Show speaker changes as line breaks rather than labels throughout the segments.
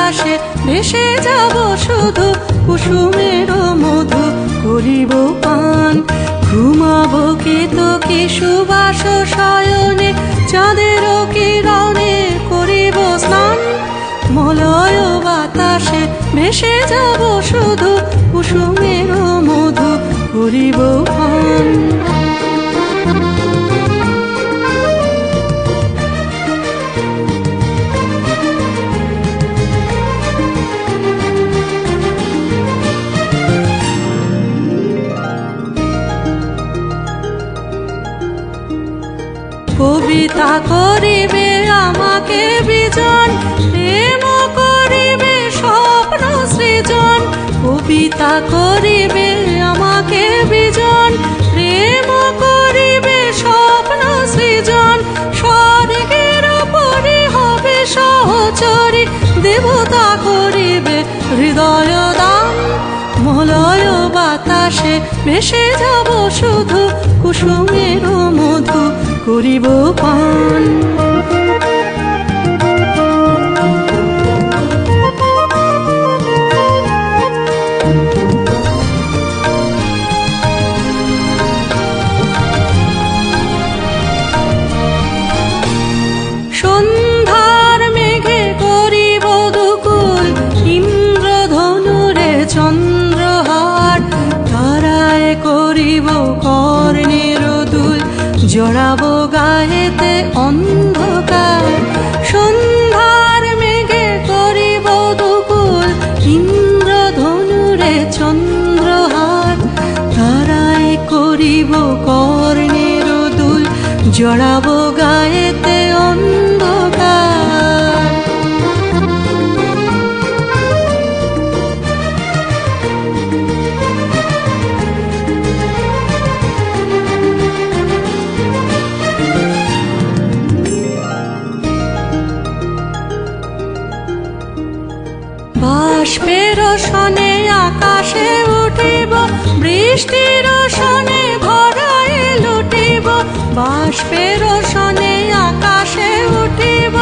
বাতাসে ভেসে যাব শুধু কুসুমের মধু করিব পান। ঘুমাবো কেতকী সুবাস শয়নে চাঁদের কিরণে করিব স্নান। মলয় বাতাসে ভেসে যাব শুধু কুসুমের মধু করিব পান। কবিতা করিবে আমাকে বিজন, প্রেম করিবে স্বপ্ন সৃজন। কবিতা করিবে আমাকে বিজন, প্রেম করিবে স্বপ্ন সৃজন। স্বর্গের পরি হবে সহচরী, দেবতা করিবে হৃদয় দান। মলয় বাতাসে ভেসে যাব শুধু কুসুমের মধু করিব পান। সন্ধ্যার মেঘে করিব দুকুল, ইন্দ্রধনুরে চন্দ্রহার। তারায় করিব কর্ণের দুল, জড়াবো গায়েতে অন্ধকার। সন্ধ্যার মেঘে করিব দুকুল, ইন্দ্রধনুরে চন্দ্রহার। তারায় করিব কর্ণের দুল, জড়াবো গায়েতে অন্ধকার। বাষ্পের সনে আকাশে উঠিব, বৃষ্টির সনে ভরায় লুটিব। বাষ্পের সনে আকাশে উঠিব,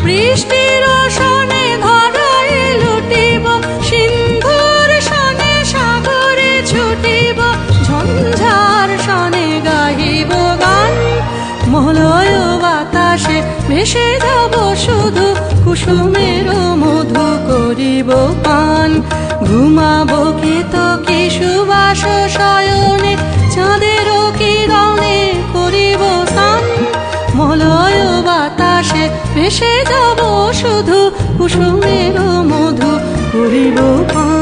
বৃষ্টির সনে ধরায় লুটিব। সিন্ধুর সনে সাগরে ছুটিব, ঝঞ্ঝার সনে গাহিব গান। মলয় বাতাসে ভেসে যাব শুধু কুসুমের মধু করিব পান। ঘুমাবো কেতকী সুবাস শয়নে চাঁদের কিরণে করিব স্নান। মলয় বাতাসে ভেসে যাব শুধু কুসুমের মধু করিব পান।